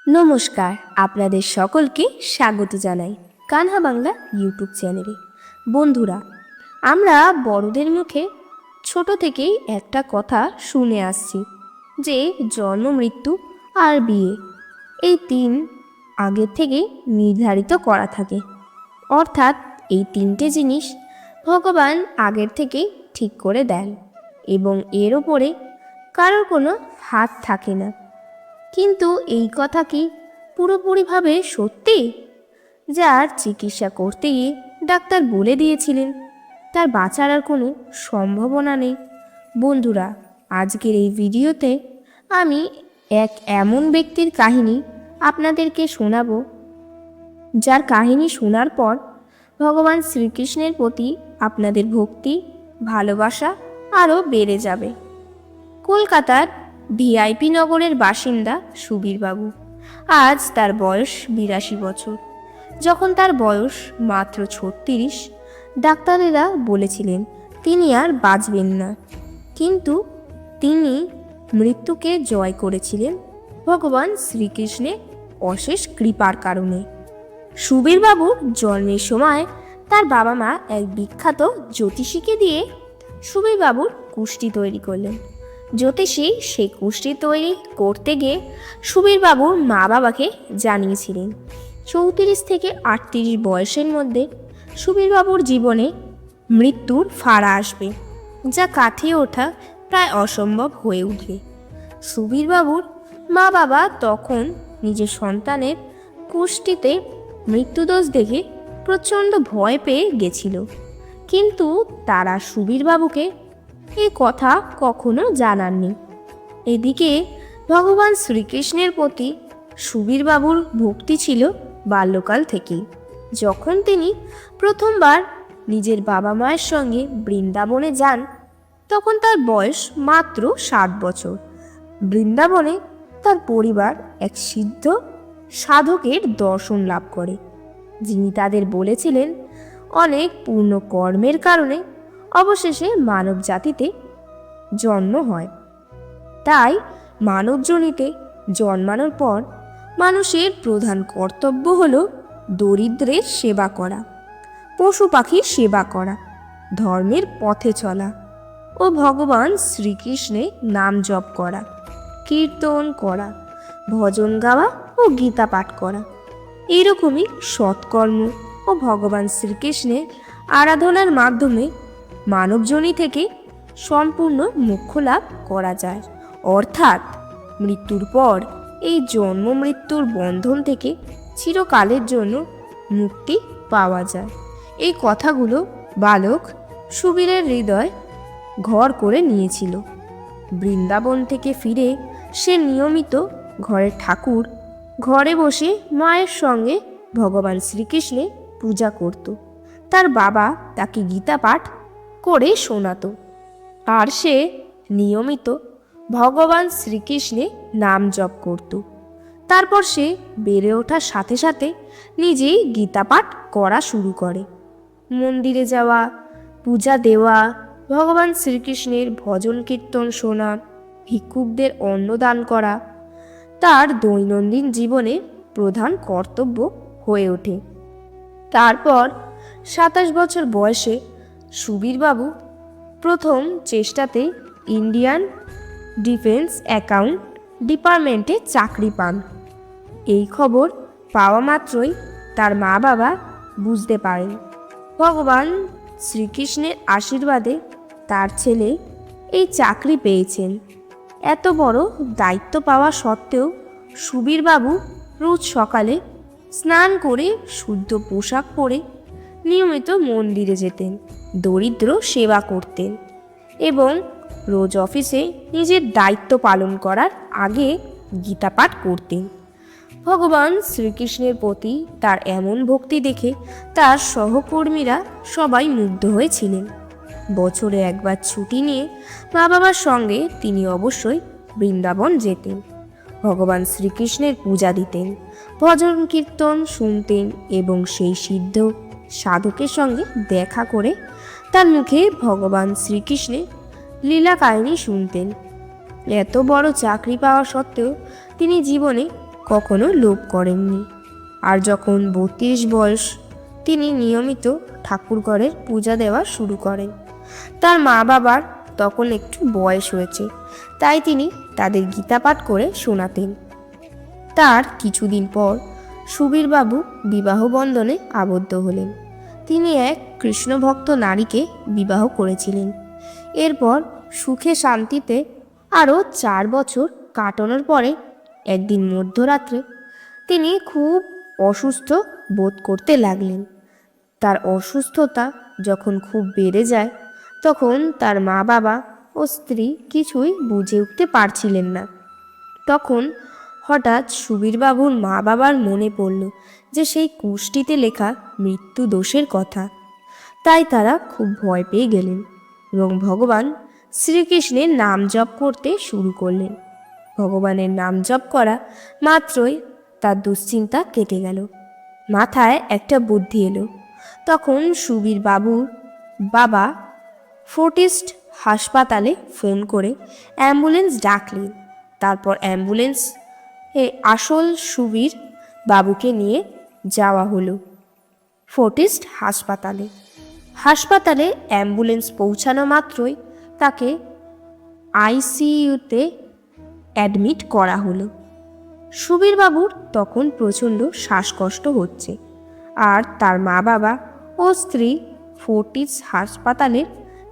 নমস্কার, আপনাদের সকলকে স্বাগত জানাই কানহা বাংলা ইউটিউব চ্যানেলে। বন্ধুরা, আমরা বড়দের মুখে ছোট থেকেই একটা কথা শুনে আসছি যে জন্ম, মৃত্যু আর বিয়ে এই তিন আগের থেকেই নির্ধারিত করা থাকে। অর্থাৎ এই তিনটে জিনিস ভগবান আগের থেকেই ঠিক করে দেন এবং এর ওপরে কারোর কোনো হাত থাকে না। কিন্তু এই কথা কি পুরোপুরিভাবে সত্যি? যার চিকিৎসা করতে গিয়ে ডাক্তার বলে দিয়েছিলেন তার বাঁচার আর কোনো সম্ভাবনা নেই। বন্ধুরা, আজকের এই ভিডিওতে আমি এক এমন ব্যক্তির কাহিনী আপনাদেরকে শোনাবো, যার কাহিনী শোনার পর ভগবান শ্রীকৃষ্ণের প্রতি আপনাদের ভক্তি, ভালোবাসা আরও বেড়ে যাবে। কলকাতার ভিআইপি নগরের বাসিন্দা সুবীরবাবু। আজ তার বয়স 82 বছর। যখন তার বয়স মাত্র 36, ডাক্তারেরা বলেছিলেন তিনি আর বাঁচবেন না। কিন্তু তিনি মৃত্যুকে জয় করেছিলেন ভগবান শ্রীকৃষ্ণের অশেষ কৃপার কারণে। সুবীরবাবুর জন্মের সময় তার বাবা মা এক বিখ্যাত জ্যোতিষীকে দিয়ে সুবীরবাবুর কুষ্টি তৈরি করলেন। জ্যোতিষী সেই কুষ্টি তৈরি করতে গিয়ে সুবীরবাবুর মা বাবাকে জানিয়েছিলেন 34 থেকে 38 বয়সের মধ্যে সুবীরবাবুর জীবনে মৃত্যুর ফাঁড়া আসবে, যা কাটিয়ে ওঠা প্রায় অসম্ভব হয়ে উঠবে। সুবীরবাবুর মা বাবা তখন নিজের সন্তানের কুষ্টিতে মৃত্যুদোষ দেখে প্রচণ্ড ভয় পেয়ে গেছিল, কিন্তু তারা সুবীরবাবুকে এই কথা কখনো জানাননি। এদিকে ভগবান শ্রীকৃষ্ণের প্রতি সুবীরবাবুর ভক্তি ছিল বাল্যকাল থেকেই। যখন তিনি প্রথমবার নিজের বাবা মায়ের সঙ্গে বৃন্দাবনে যান, তখন তার বয়স মাত্র 7 বছর। বৃন্দাবনে তার পরিবার এক সিদ্ধ সাধকের দর্শন লাভ করে, যিনি তাদের বলেছিলেন অনেক পূর্ণ কর্মের কারণে অবশেষে মানব জাতিতে জন্ম হয়। তাই মানবজনিতে জন্মানোর পর মানুষের প্রধান কর্তব্য হল দরিদ্রের সেবা করা, পশু পাখির সেবা করা, ধর্মের পথে চলা ও ভগবান শ্রীকৃষ্ণের নাম জপ করা, কীর্তন করা, ভজন গাওয়া ও গীতা পাঠ করা। এইরকমই সৎকর্ম ও ভগবান শ্রীকৃষ্ণের আরাধনার মাধ্যমে মানবজনী থেকে সম্পূর্ণ মোক্ষ লাভ করা যায়। অর্থাৎ মৃত্যুর পর এই জন্ম মৃত্যুর বন্ধন থেকে চিরকালের জন্য মুক্তি পাওয়া যায়। এই কথাগুলো বালক সুবীরের হৃদয় ঘর করে নিয়েছিল। বৃন্দাবন থেকে ফিরে সে নিয়মিত ঘরের ঠাকুর ঘরে বসে মায়ের সঙ্গে ভগবান শ্রীকৃষ্ণের পূজা করত। তার বাবা তাকে গীতা পাঠ করে শোনাতো, আর সে নিয়মিত ভগবান শ্রীকৃষ্ণের নাম জপ করত। তারপর সে বেড়ে ওঠার সাথে সাথে নিজেই গীতা পাঠ করা শুরু করে। মন্দিরে যাওয়া, পূজা দেওয়া, ভগবান শ্রীকৃষ্ণের ভজন কীর্তন শোনা, ভিক্ষুকদের অন্নদান করা তার দৈনন্দিন জীবনের প্রধান কর্তব্য হয়ে ওঠে। তারপর 27 বছর বয়সে সুবীরবাবু প্রথম চেষ্টাতে ইন্ডিয়ান ডিফেন্স অ্যাকাউন্ট ডিপার্টমেন্টে চাকরি পান। এই খবর পাওয়া মাত্রই তার মা বাবা বুঝতে পারেন ভগবান শ্রীকৃষ্ণের আশীর্বাদে তার ছেলে এই চাকরি পেয়েছেন। এত বড় দায়িত্ব পাওয়া সত্ত্বেও সুবীরবাবু রোজ সকালে স্নান করে শুদ্ধ পোশাক পরে নিয়মিত মন্দিরে যেতেন, দরিদ্র সেবা করতেন এবং রোজ অফিসে নিজের দায়িত্ব পালন করার আগে গীতা পাঠ করতেন। ভগবান শ্রীকৃষ্ণের প্রতি তার এমন ভক্তি দেখে তার সহকর্মীরা সবাই মুগ্ধ হয়েছিলেন। বছরে একবার ছুটি নিয়ে মা বাবার সঙ্গে তিনি অবশ্যই বৃন্দাবন যেতেন, ভগবান শ্রীকৃষ্ণের পূজা দিতেন, ভজন কীর্তন শুনতেন এবং সেই সিদ্ধ সাধকের সঙ্গে দেখা করে তার মুখে ভগবান শ্রীকৃষ্ণের লীলা কাহিনী শুনতেন। এত বড় চাকরি পাওয়া সত্ত্বেও তিনি জীবনে কখনো লোভ করেননি। আর যখন 32 বয়স, তিনি নিয়মিত ঠাকুরঘরের পূজা দেওয়া শুরু করেন। তার মা বাবার তখন একটু বয়স হয়েছে, তাই তিনি তাদের গীতা পাঠ করে শোনাতেন। তার কিছুদিন পর সুবীরবাবু বিবাহ বন্ধনে আবদ্ধ হলেন। তিনি এক কৃষ্ণভক্ত নারীকে বিবাহ করেছিলেন। এরপর সুখে শান্তিতে আরও 4 বছর কাটানোর পরে একদিন মধ্যরাত্রে তিনি খুব অসুস্থ বোধ করতে লাগলেন। তার অসুস্থতা যখন খুব বেড়ে যায়, তখন তার মা বাবা ও স্ত্রী কিছুই বুঝে উঠতে পারছিলেন না। তখন হঠাৎ সুবীরবাবুর মা বাবার মনে পড়ল যে সেই কুষ্টিতে লেখা মৃত্যু দোষের কথা। তাই তারা খুব ভয় পেয়ে গেলেন এবং ভগবান শ্রীকৃষ্ণের নাম জপ করতে শুরু করলেন। ভগবানের নাম জপ করা মাত্রই তার দুশ্চিন্তা কেটে গেল। মাথায় একটা বুদ্ধি এলো। তখন সুবীরবাবুর বাবা ফোর্টিস্ট হাসপাতালে ফোন করে অ্যাম্বুলেন্স ডাকলেন। তারপর অ্যাম্বুলেন্স আসল সুবীর বাবুকে নিয়ে যাওয়া হলো ফোর্টিস্ট হাসপাতালে। হাসপাতালে অ্যাম্বুলেন্স পৌঁছানো মাত্রই তাকে আইসিইউতে অ্যাডমিট করা হলো। সুবীরবাবুর তখন প্রচণ্ড শ্বাসকষ্ট হচ্ছে, আর তার মা বাবা ও স্ত্রী ফোর্টিস হাসপাতালের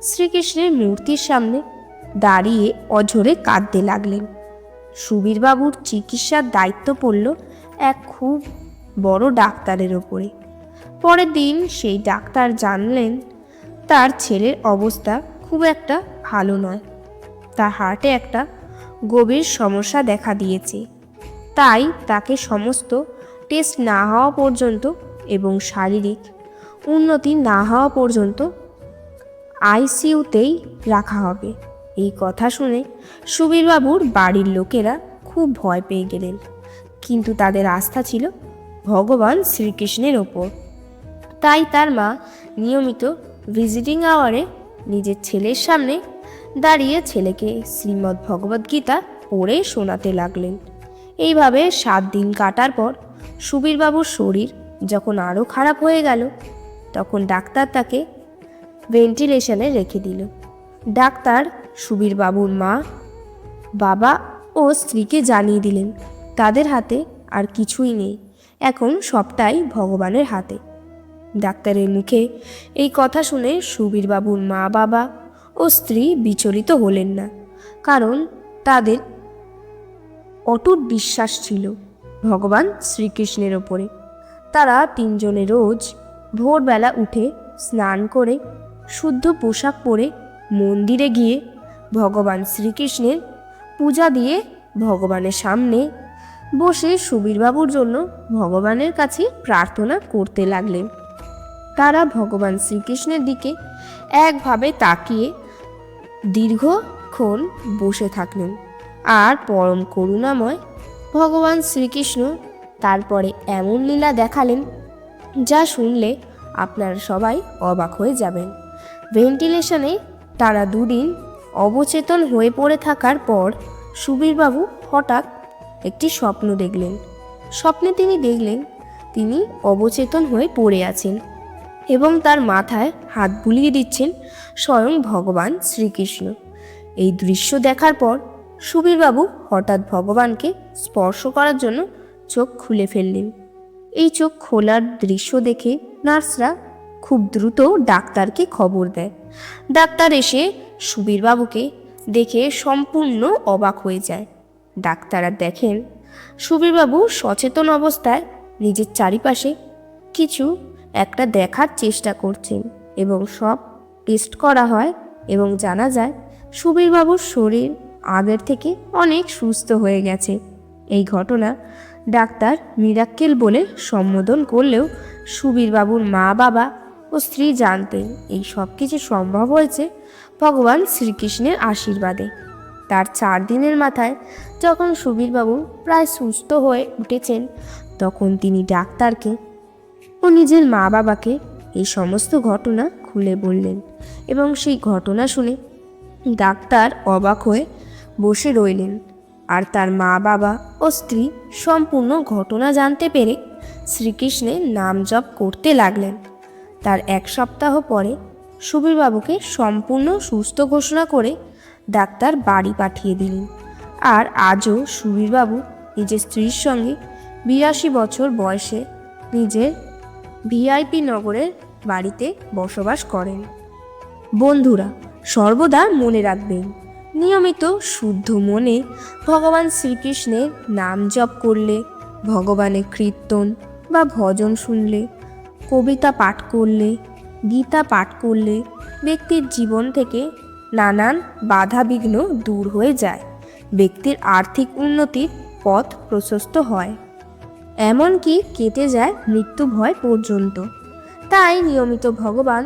শ্রীকৃষ্ণের মূর্তির সামনে দাঁড়িয়ে অঝরে কাঁদতে লাগলেন। সুবীরবাবুর চিকিৎসার দায়িত্ব পড়ল এক খুব বড় ডাক্তারের ওপরে। পরের দিন সেই ডাক্তার জানলেন তার ছেলের অবস্থা খুব একটা ভালো নয়। তার হার্টে একটা গভীর সমস্যা দেখা দিয়েছে, তাই তাকে সমস্ত টেস্ট না হওয়া পর্যন্ত এবং শারীরিক উন্নতি না হওয়া পর্যন্ত আইসিইউতেই রাখা হবে। এই কথা শুনে সুবীরবাবুর বাড়ির লোকেরা খুব ভয় পেয়ে গেলেন, কিন্তু তাদের আস্থা ছিল ভগবান শ্রীকৃষ্ণের ওপর। তাই তার মা নিয়মিত ভিজিটিং আওয়ারে নিজের ছেলের সামনে দাঁড়িয়ে ছেলেকে শ্রীমদ্ ভগবদ্গীতা পড়ে শোনাতে লাগলেন। এইভাবে 7 দিন কাটার পর সুবীরবাবুর শরীর যখন আরও খারাপ হয়ে গেল, তখন ডাক্তার তাকে ভেন্টিলেশনে রেখে দিল। ডাক্তার সুবীরবাবুর মা বাবা ও স্ত্রীকে জানিয়ে দিলেন তাদের হাতে আর কিছুই নেই, এখন সবটাই ভগবানের হাতে। ডাক্তারের মুখে এই কথা শুনে সুবীরবাবুর মা বাবা ও স্ত্রী বিচলিত হলেন না, কারণ তাদের অটুট বিশ্বাস ছিল ভগবান শ্রীকৃষ্ণের ওপরে। তারা 3 জনে রোজ ভোরবেলা উঠে স্নান করে শুদ্ধ পোশাক পরে মন্দিরে গিয়ে ভগবান শ্রীকৃষ্ণের পূজা দিয়ে ভগবানের সামনে বসে সুবীরবাবুর জন্য ভগবানের কাছে প্রার্থনা করতে লাগলেন। তারা ভগবান শ্রীকৃষ্ণের দিকে একভাবে তাকিয়ে দীর্ঘক্ষণ বসে থাকলেন, আর পরম করুণাময় ভগবান শ্রীকৃষ্ণ তারপরে এমন লীলা দেখালেন যা শুনলে আপনারা সবাই অবাক হয়ে যাবেন। ভেন্টিলেশনে তারা 2 দিন অবচেতন হয়ে পড়ে থাকার পর সুবীরবাবু হঠাৎ একটি স্বপ্ন দেখলেন। স্বপ্নে তিনি দেখলেন তিনি অবচেতন হয়ে পড়ে আছেন এবং তার মাথায় হাত বুলিয়ে দিচ্ছেন স্বয়ং ভগবান শ্রীকৃষ্ণ। এই দৃশ্য দেখার পর সুবীরবাবু হঠাৎ ভগবানকে স্পর্শ করার জন্য চোখ খুলে ফেললেন। এই চোখ খোলার দৃশ্য দেখে নার্সরা খুব দ্রুত ডাক্তারকে খবর দেয়। ডাক্তার এসে সুবীরবাবুকে দেখে সম্পূর্ণ অবাক হয়ে যায়। ডাক্তাররা দেখেন সুবীরবাবু সচেতন অবস্থায় নিজের চারিপাশে কিছু একটা দেখার চেষ্টা করছেন এবং সব টেস্ট করা হয় এবং জানা যায় সুবীরবাবুর শরীর আগের থেকে অনেক সুস্থ হয়ে গেছে। এই ঘটনা ডাক্তার মিরাক্কেল বলে সম্বোধন করলেও সুবীরবাবুর মা বাবা ও স্ত্রী জানতেন এই সব কিছু সম্ভব হয়েছে ভগবান শ্রীকৃষ্ণের আশীর্বাদে। তার 4 দিনের মাথায় যখন সুবীরবাবু প্রায় সুস্থ হয়ে উঠেছেন, তখন তিনি ডাক্তারকে ও নিজের মা বাবাকে এই সমস্ত ঘটনা খুলে বললেন এবং সেই ঘটনা শুনে ডাক্তার অবাক হয়ে বসে রইলেন আর তার মা বাবা ও স্ত্রী সম্পূর্ণ ঘটনা জানতে পেরে শ্রীকৃষ্ণের নাম জপ করতে লাগলেন। তার 1 সপ্তাহ পরে সুবীরবাবুকে সম্পূর্ণ সুস্থ ঘোষণা করে ডাক্তার বাড়ি পাঠিয়ে দিলেন। আর আজও সুবীরবাবু নিজের স্ত্রীর সঙ্গে 82 বছর বয়সে নিজের ভিআইপি নগরের বাড়িতে বসবাস করেন। বন্ধুরা, সর্বদা মনে রাখবেন, নিয়মিত শুদ্ধ মনে ভগবান শ্রীকৃষ্ণের নাম জপ করলে, ভগবানের কীর্তন বা ভজন শুনলে, কবিতা পাঠ করলে, গীতা পাঠ করলে ব্যক্তির জীবন থেকে নানান বাধা বিঘ্ন দূর হয়ে যায়। ব্যক্তির আর্থিক উন্নতির পথ প্রশস্ত হয়, এমনকি কেটে যায় মৃত্যু ভয় পর্যন্ত। তাই নিয়মিত ভগবান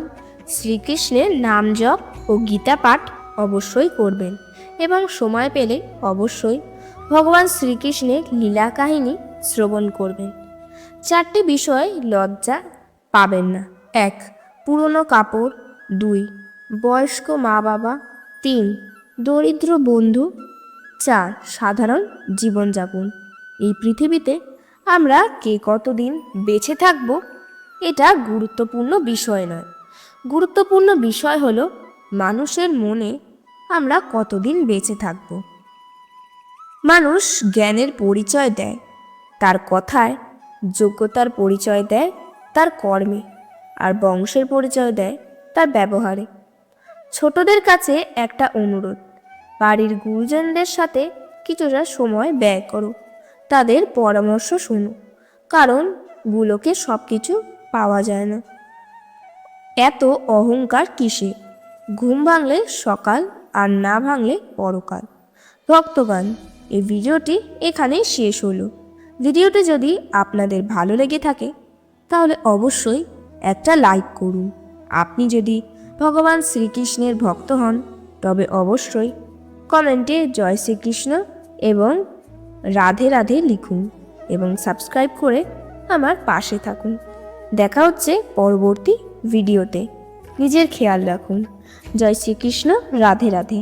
শ্রীকৃষ্ণের নাম জপ ও গীতা পাঠ অবশ্যই করবেন এবং সময় পেলে অবশ্যই ভগবান শ্রীকৃষ্ণের লীলা কাহিনী শ্রবণ করবেন। 4টি বিষয় লজ্জা পাবেন না। 1. পুরনো কাপড়। 2. বয়স্ক মা বাবা। 3. দরিদ্র বন্ধু। 4. সাধারণ জীবনযাপন। এই পৃথিবীতে আমরা কে কতদিন বেঁচে থাকব এটা গুরুত্বপূর্ণ বিষয় নয়। গুরুত্বপূর্ণ বিষয় হলো মানুষের মনে আমরা কতদিন বেঁচে থাকব। মানুষ জ্ঞানের পরিচয় দেয় তার কথায়, যোগ্যতার পরিচয় দেয় তার কর্মে, আর বংশের পরিচয় দেয় তার ব্যবহারে। ছোটদের কাছে একটা অনুরোধ, বাড়ির গুরুজনদের সাথে কিছুটা সময় ব্যয় করো, তাদের পরামর্শ শোনো, কারণ গুলোকে সব কিছু পাওয়া যায় না। এত অহংকার কিসে? ঘুম ভাঙলে সকাল, আর না ভাঙলে পরকাল। ভক্তগণ, এই ভিডিওটি এখানেই শেষ হলো। ভিডিওটি যদি আপনাদের ভালো লেগে থাকে তাহলে অবশ্যই একটা লাইক করুন। আপনি যদি ভগবান শ্রীকৃষ্ণের ভক্ত হন তবে অবশ্যই কমেন্টে জয় শ্রীকৃষ্ণ এবং রাধে রাধে লিখুন এবং সাবস্ক্রাইব করে আমার পাশে থাকুন। দেখা হচ্ছে পরবর্তী ভিডিওতে। নিজের খেয়াল রাখুন। জয় শ্রীকৃষ্ণ। রাধে রাধে।